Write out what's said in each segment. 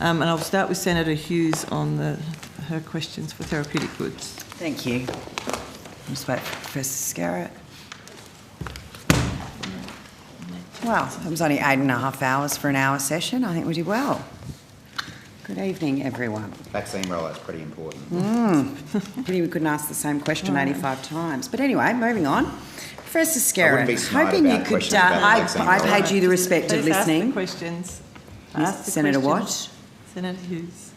And I'll start with Senator Hughes on her questions for therapeutic goods. Thank you. Just wait for Professor Skerritt. Well, it was only 8.5 hours for an hour session. I think we did well. Good evening, everyone. Vaccine rollout's pretty important. We couldn't ask the same question 85 times. But anyway, moving on. Professor Skerritt, wouldn't be smart hoping you about could... questions about I vaccine paid rollout. you the respect of Please ask listening. the questions. Ask the Senator questions. Watt. Senator Hughes.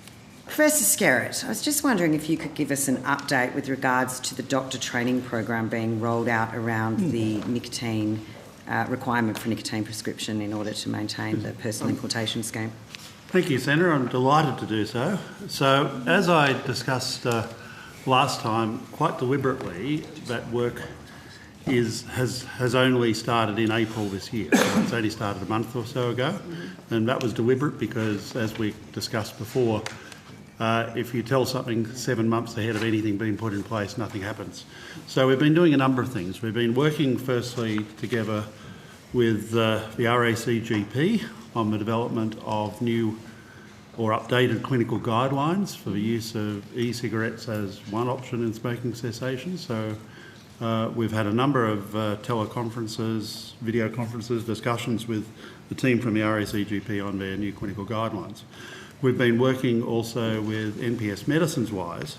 Professor Skerritt, I was just wondering if you could give us an update with regards to the doctor training program being rolled out around the nicotine requirement for nicotine prescription in order to maintain the personal importation scheme. Thank you, Senator. I'm delighted to do so. So, as I discussed last time, quite deliberately, that work has only started in April this year. So it's only started a month or so ago, and that was deliberate because, as we discussed before, if you tell something 7 months ahead of anything being put in place, nothing happens. So we've been doing a number of things. We've been working firstly together with the RACGP on the development of new or updated clinical guidelines for the use of e-cigarettes as one option in smoking cessation. So we've had a number of teleconferences, videoconferences, discussions with the team from the RACGP on their new clinical guidelines. We've been working also with NPS MedicineWise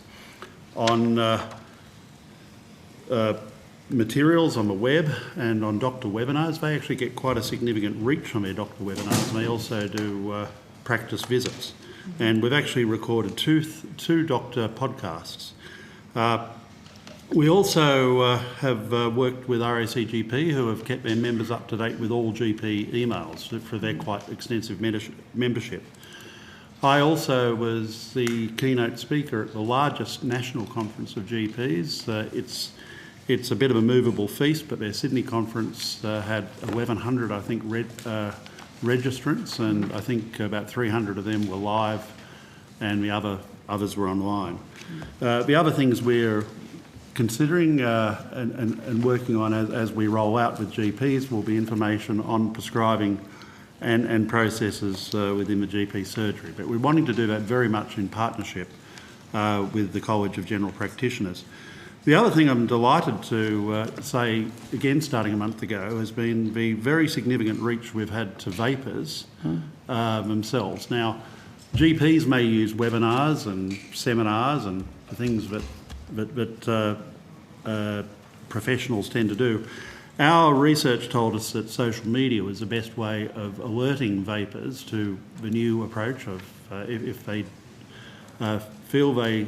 on materials on the web and on doctor webinars. They actually get quite a significant reach on their doctor webinars, and they also do practice visits. And we've actually recorded two doctor podcasts. We also have worked with RACGP, who have kept their members up to date with all GP emails for their quite extensive membership. I also was the keynote speaker at the largest national conference of GPs. It's a bit of a movable feast, but their Sydney conference had 1,100, I think, registrants, and I think about 300 of them were live, and the others were online. The other things we're considering and working on as we roll out with GPs will be information on prescribing and processes within the GP surgery. But we're wanting to do that very much in partnership with the College of General Practitioners. The other thing I'm delighted to say, again starting a month ago, has been the very significant reach we've had to vapers themselves. Now, GPs may use webinars and seminars and things that professionals tend to do. Our research told us that social media was the best way of alerting vapers to the new approach of if they feel they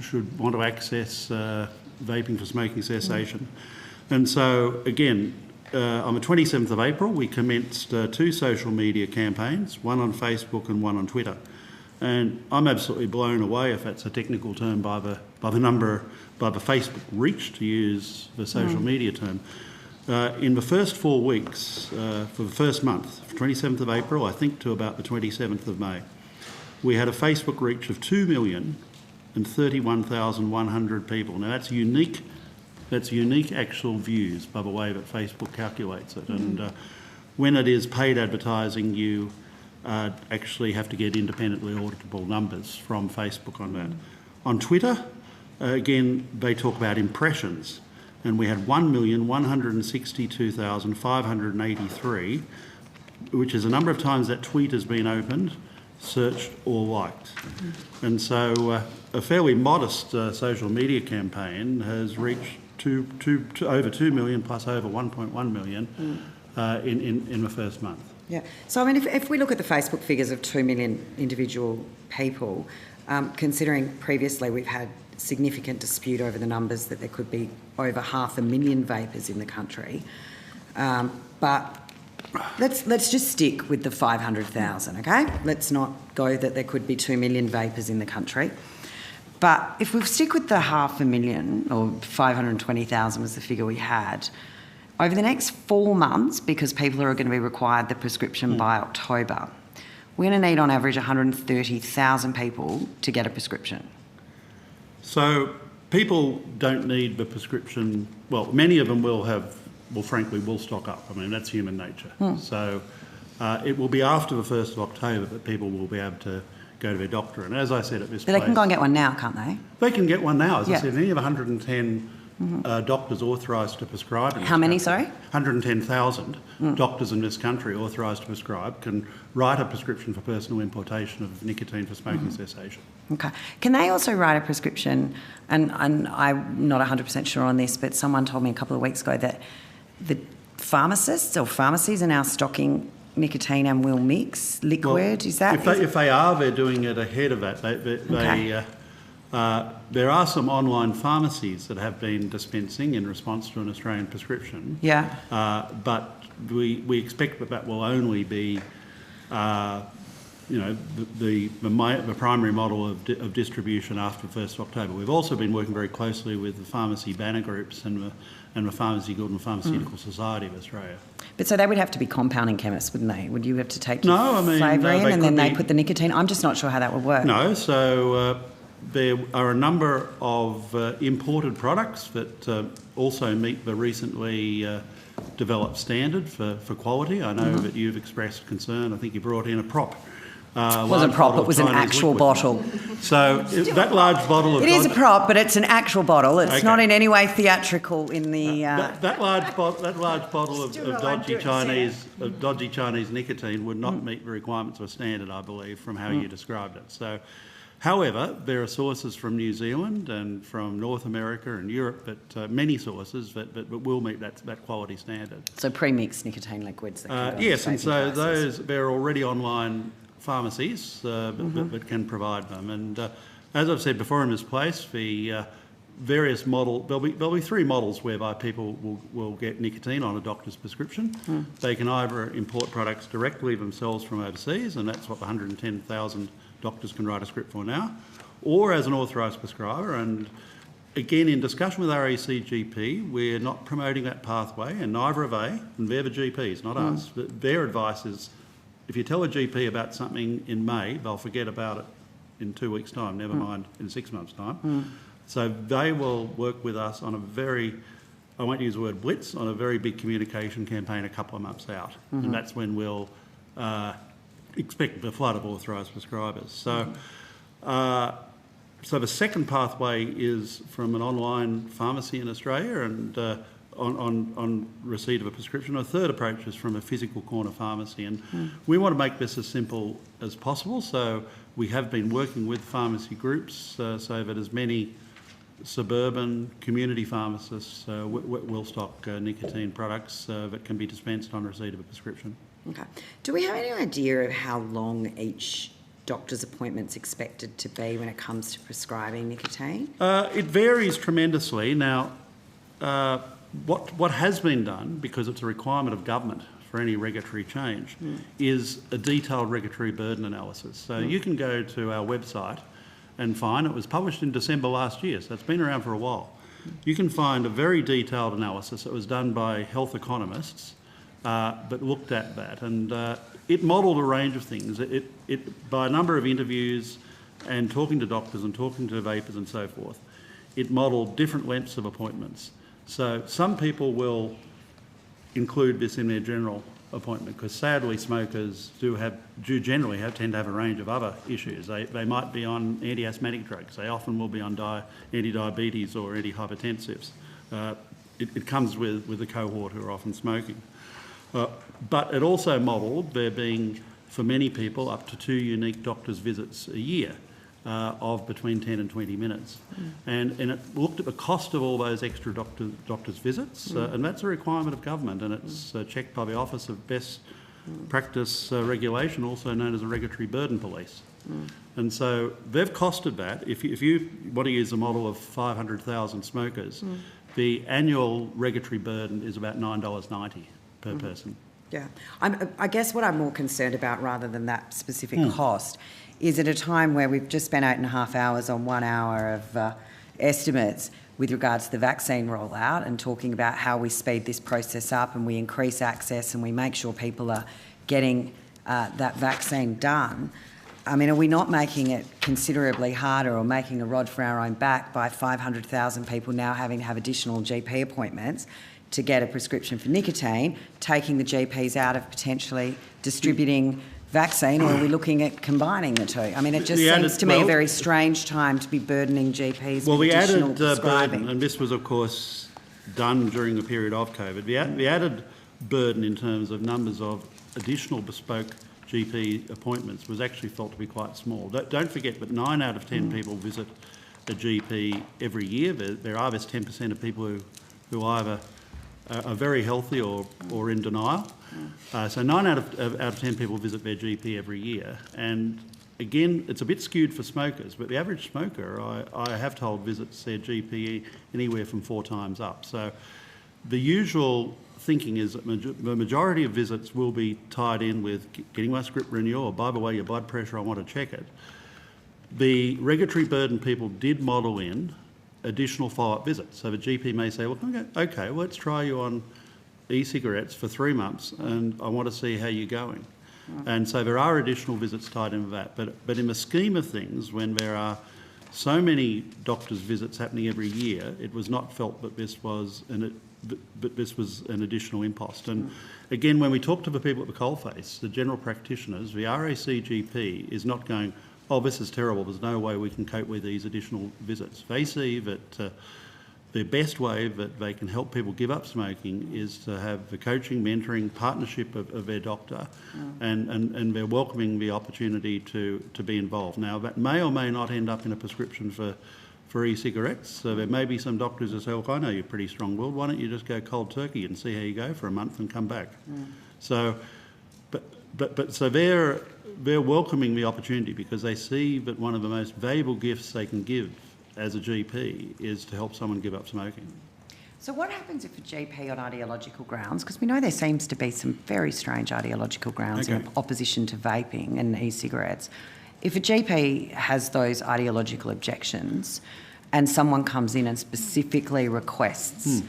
should want to access vaping for smoking cessation. And so, again, on the 27th of April, we commenced two social media campaigns, one on Facebook and one on Twitter. And I'm absolutely blown away, if that's a technical term, by the Facebook reach, to use the social media term. In the first 4 weeks, for the first month, 27th of April, I think, to about the 27th of May, we had a Facebook reach of 2,031,100 people. Now that's unique actual views by the way that Facebook calculates it. And when it is paid advertising, you actually have to get independently auditable numbers from Facebook on that. On Twitter, again, they talk about impressions, and we had 1,162,583, which is the number of times that tweet has been opened, searched or liked. And so a fairly modest social media campaign has reached over 2 million plus over 1.1 million in the first month. Yeah. So, I mean, if we look at the Facebook figures of 2 million individual people, considering previously we've had significant dispute over the numbers that there could be over 500,000 vapers in the country, but let's just stick with the 500,000, okay? Let's not go that there could be 2 million vapers in the country. But if we stick with the 500,000, or 520,000 was the figure we had, over the next 4 months, because people are going to be required the prescription by October, we're going to need on average 130,000 people to get a prescription. So people don't need the prescription. Well, many of them will frankly, will stock up. I mean, that's human nature. So it will be after the 1st of October that people will be able to go to their doctor. And as I said at this But place... they can go and get one now, can't they? They can get one now. As Yeah. I said, any of 110 doctors authorised to prescribe in this How many, country, sorry? 110,000 doctors in this country authorised to prescribe can write a prescription for personal importation of nicotine for smoking cessation. Okay. Can they also write a prescription, and I'm not 100% sure on this, but someone told me a couple of weeks ago that the pharmacists or pharmacies are now stocking nicotine and will mix liquid. Well, is that... if they are, they're doing it ahead of that. There are some online pharmacies that have been dispensing in response to an Australian prescription. Yeah. But we expect that will only be, the primary model of distribution after the 1st of October. We've also been working very closely with the pharmacy banner groups and the Pharmacy Guild and Pharmaceutical Society of Australia. But so they would have to be compounding chemists, wouldn't they? Would you have to take flavouring and then they put the nicotine? I'm just not sure how that would work. No, so there are a number of imported products that also meet the recently developed standard for quality. I know that you've expressed concern. I think you brought in a prop. It wasn't a prop, it was an actual bottle. So that large bottle of... It is a prop, but it's an actual bottle. It's Okay. not in any way theatrical in the... That large bottle of dodgy Chinese nicotine would not meet the requirements of a standard, I believe, from how you described it. So, however, there are sources from New Zealand and from North America and Europe, many sources that will meet that quality standard. So pre-mixed nicotine liquids. That can go Yes, in and so devices. there are already online pharmacies that can provide them. And as I've said before in this place, the various there'll be 3 models whereby people will get nicotine on a doctor's prescription. They can either import products directly themselves from overseas, and that's what the 110,000 doctors can write a script for now, or as an authorised prescriber. And again, in discussion with RACGP, we're not promoting that pathway, and neither are they, and they're the GPs, not us. But their advice is, if you tell a GP about something in May, they'll forget about it in 2 weeks' time, never mind in 6 months' time. So they will work with us on a very, I won't use the word blitz, on a very big communication campaign a couple of months out. And that's when we'll expect the flood of authorised prescribers. So, so the second pathway is from an online pharmacy in Australia and on receipt of a prescription. A third approach is from a physical corner pharmacy, and we want to make this as simple as possible. So we have been working with pharmacy groups so that as many suburban community pharmacists will stock nicotine products that can be dispensed on receipt of a prescription. Okay. Do we have any idea of how long each doctor's appointment's expected to be when it comes to prescribing nicotine? It varies tremendously. Now, what has been done, because it's a requirement of government for any regulatory change, is a detailed regulatory burden analysis. So you can go to our website and find, it was published in December last year, so it's been around for a while. You can find a very detailed analysis that was done by health economists that looked at that, and it modelled a range of things. It by a number of interviews and talking to doctors and talking to vapers and so forth, it modelled different lengths of appointments. So some people will include this in their general appointment because sadly smokers tend to have a range of other issues. They might be on anti-asthmatic drugs. They often will be on anti-diabetes or antihypertensives. It comes with the cohort who are often smoking. But it also modelled there being, for many people, up to 2 unique doctor's visits a year of between 10 and 20 minutes. And it looked at the cost of all those extra doctor's visits, and that's a requirement of government, and it's checked by the Office of Best Practice Regulation, also known as the Regulatory Burden Police. And so they've costed that. If you want to use a model of 500,000 smokers, the annual regulatory burden is about $9.90 per person. Yeah. I guess what I'm more concerned about, rather than that specific cost, is at a time where we've just spent 8.5 hours on 1 hour of estimates with regards to the vaccine rollout and talking about how we speed this process up and we increase access and we make sure people are getting that vaccine done. I mean, are we not making it considerably harder or making a rod for our own back by 500,000 people now having to have additional GP appointments to get a prescription for nicotine, taking the GPs out of potentially distributing vaccine, or are we looking at combining the two? I mean, it just The seems added- to me a well- very strange time to be burdening GPs Well, with the additional added prescribing. burden, and this was, of course, done during the period of COVID, the added burden in terms of numbers of additional bespoke GP appointments was actually felt to be quite small. Don't forget that 9 out of 10 people visit a GP every year. There are this 10% of people who either are very healthy or in denial. So 9 out of 10 people visit their GP every year. And again, it's a bit skewed for smokers, but the average smoker, I have told, visits their GP anywhere from 4 times up. So the usual thinking is that the majority of visits will be tied in with getting my script renewal, or by the way, your blood pressure, I want to check it. The regulatory burden people did model in additional follow-up visits. So the GP may say, well, okay, let's try you on e-cigarettes for 3 months and I want to see how you're going. And so there are additional visits tied into that. But in the scheme of things, when there are so many doctors' visits happening every year, it was not felt that this was an additional impost. And again, when we talk to the people at the coalface, the general practitioners, the RACGP is not going, oh, this is terrible, there's no way we can cope with these additional visits. They see that the best way that they can help people give up smoking is to have the coaching, mentoring, partnership of their doctor, and they're welcoming the opportunity to be involved. Now, that may or may not end up in a prescription for e-cigarettes. So there may be some doctors who say, look, I know you're pretty strong-willed, why don't you just go cold turkey and see how you go for a month and come back? So, so they're welcoming the opportunity because they see that one of the most valuable gifts they can give as a GP is to help someone give up smoking. So what happens if a GP on ideological grounds, because we know there seems to be some very strange ideological grounds in opposition to vaping and e-cigarettes, if a GP has those ideological objections and someone comes in and specifically requests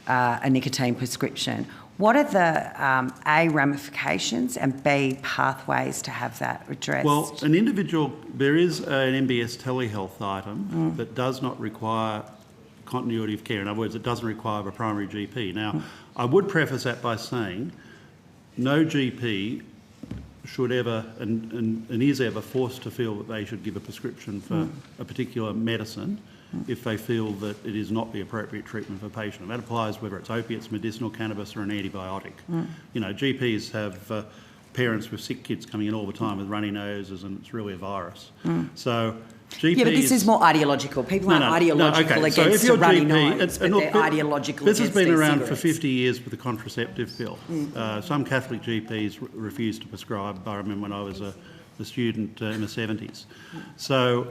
a nicotine prescription, what are the A, ramifications, and B, pathways to have that addressed? Well, an individual, there is an NBS telehealth item that does not require continuity of care. In other words, it doesn't require a primary GP. Now, I would preface that by saying no GP should ever and is ever forced to feel that they should give a prescription for a particular medicine if they feel that it is not the appropriate treatment for a patient. And that applies whether it's opiates, medicinal cannabis or an antibiotic. You know, GPs have parents with sick kids coming in all the time with runny noses and it's really a virus. So GPs... Yeah, but this is more ideological. People aren't ideological against a runny nose, but they're ideological against This has been around for e-cigarettes. 50 years with the contraceptive pill. Some Catholic GPs refused to prescribe. I remember when I was a student in the 70s. So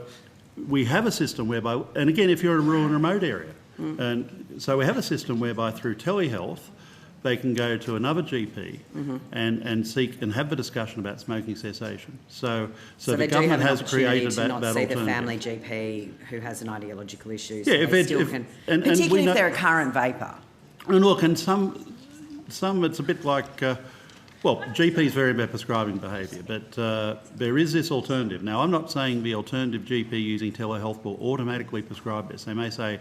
we have a system whereby, and again, if you're in a rural and remote area, and so we have a system whereby through telehealth, they can go to another GP and seek and have the discussion about smoking cessation. So the government has created that not see alternative. the family GP who has an ideological issue. Yeah, So they still can, and particularly we know, if they're a current vapor. And look, and some it's a bit like, well, GPs vary about prescribing behaviour, but there is this alternative. Now, I'm not saying the alternative GP using telehealth will automatically prescribe this. They may say,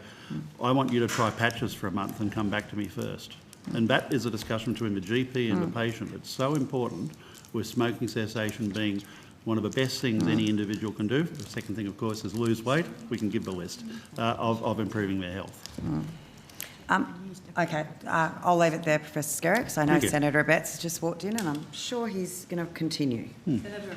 I want you to try patches for a month and come back to me first. And that is a discussion between the GP and the patient. It's so important, with smoking cessation being one of the best things any individual can do. The second thing, of course, is lose weight. We can give the list of improving their health. Okay, I'll leave it there, Professor Skerritt, because I know Thank you. Senator Abetz has just walked in and I'm sure he's going to continue. Senator